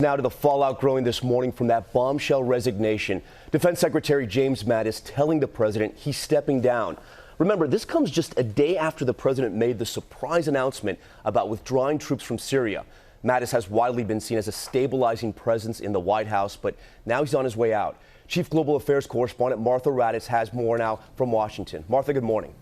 Now to the fallout growing this morning from that bombshell resignation. Defense Secretary James Mattis telling the president he's stepping down. Remember, this comes just a day after the president made the surprise announcement about withdrawing troops from Syria. Mattis has widely been seen as a stabilizing presence in the White House, but now he's on his way out. Chief Global Affairs Correspondent Martha Raddatz has more now from Washington. Martha, good morning.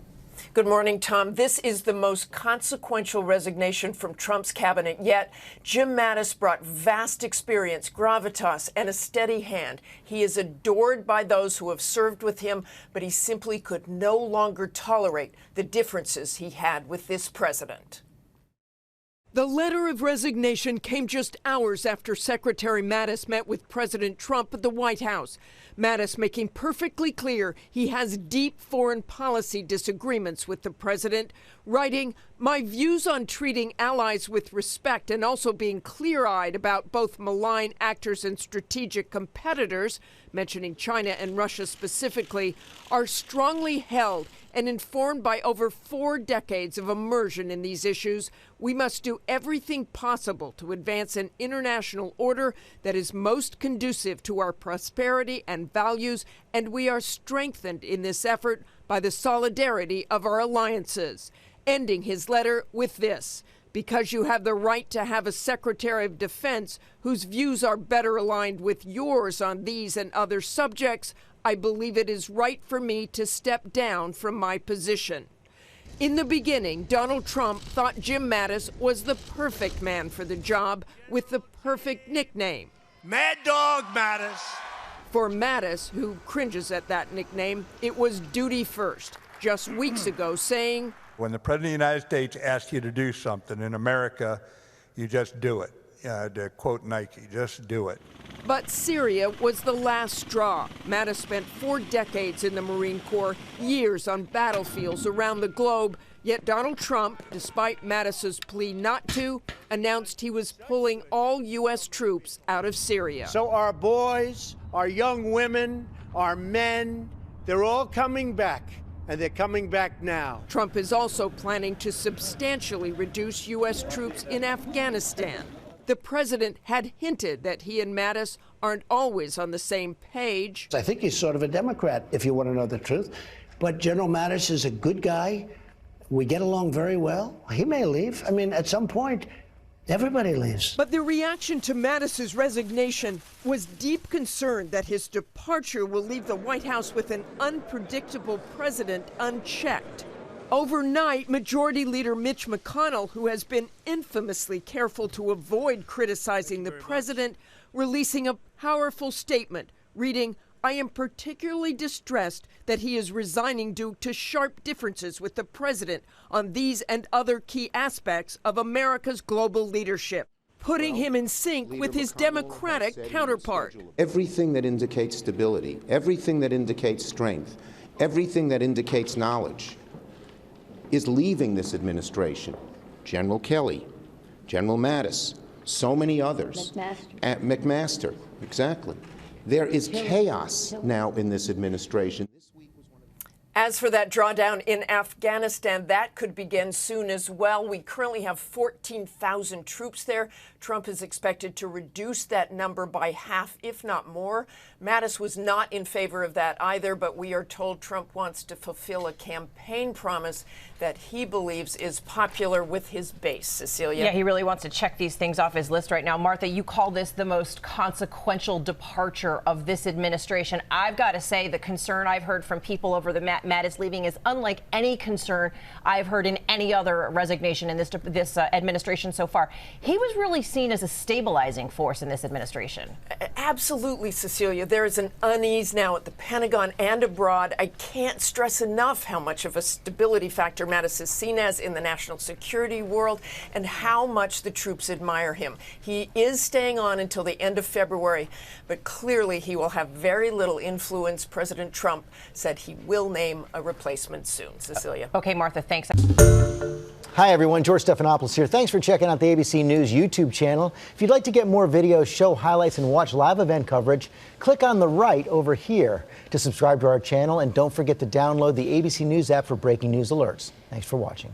Good morning, Tom. This is the most consequential resignation from Trump's cabinet yet. Jim Mattis brought vast experience, gravitas, and a steady hand. He is adored by those who have served with him, but he simply could no longer tolerate the differences he had with this president. The letter of resignation came just hours after Secretary Mattis met with President Trump at the White House. Mattis making perfectly clear he has deep foreign policy disagreements with the president, writing, "My views on treating allies with respect and also being clear-eyed about both malign actors and strategic competitors," mentioning China and Russia specifically, "are strongly held and informed by over 4 decades of immersion in these issues. We must do everything possible to advance an international order that is most conducive to our prosperity and values, and we are strengthened in this effort by the solidarity of our alliances." Ending his letter with this: "Because you have the right to have a Secretary of Defense whose views are better aligned with yours on these and other subjects, I believe it is right for me to step down from my position." In the beginning, Donald Trump thought Jim Mattis was the perfect man for the job with the perfect nickname, Mad Dog Mattis. For Mattis, who cringes at that nickname, it was duty first, just weeks ago saying, When the President of the United States asks you to do something in America, you just do it. To quote Nike, just do it. But Syria was the last straw. Mattis spent 4 decades in the Marine Corps, years on battlefields around the globe. Yet Donald Trump, despite Mattis's plea not to, announced he was pulling all U.S. troops out of Syria. So our boys, our young women, our men, they're all coming back. And they're coming back now. Trump is also planning to substantially reduce U.S. troops in Afghanistan. The president had hinted that he and Mattis aren't always on the same page. I think he's sort of a Democrat, if you want to know the truth. But General Mattis is a good guy. We get along very well. He may leave. I mean, at some point, everybody leaves. But the reaction to Mattis's resignation was deep concern that his departure will leave the White House with an unpredictable president unchecked. Overnight, Majority Leader Mitch McConnell, who has been infamously careful to avoid criticizing the president, releasing a powerful statement, reading, "I am particularly distressed that he is resigning due to sharp differences with the president on these and other key aspects of America's global leadership," putting him in sync with his Democratic counterpart. Everything that indicates stability, everything that indicates strength, everything that indicates knowledge is leaving this administration. General Kelly, General Mattis, so many others. McMaster, exactly. There is chaos now in this administration. As for that drawdown in Afghanistan, that could begin soon as well. We currently have 14,000 troops there. Trump is expected to reduce that number by half, if not more. Mattis was not in favor of that either, but we are told Trump wants to fulfill a campaign promise that he believes is popular with his base. Cecilia? Yeah, he really wants to check these things off his list right now. Martha, you call this the most consequential departure of this administration. I've got to say the concern I've heard from people over the Mattis leaving is unlike any concern I've heard in any other resignation in this administration so far. He was really seen as a stabilizing force in this administration. Absolutely, Cecilia. There is an unease now at the Pentagon and abroad. I can't stress enough how much of a stability factor Mattis is seen as in the national security world and how much the troops admire him. He is staying on until the end of February, but clearly he will have very little influence. President Trump said he will name a replacement soon. Cecilia. Okay, Martha, thanks. Hi, everyone. George Stephanopoulos here. Thanks for checking out the ABC News YouTube channel. If you'd like to get more videos, show highlights, and watch live event coverage, click on the right over here to subscribe to our channel. And don't forget to download the ABC News app for breaking news alerts. Thanks for watching.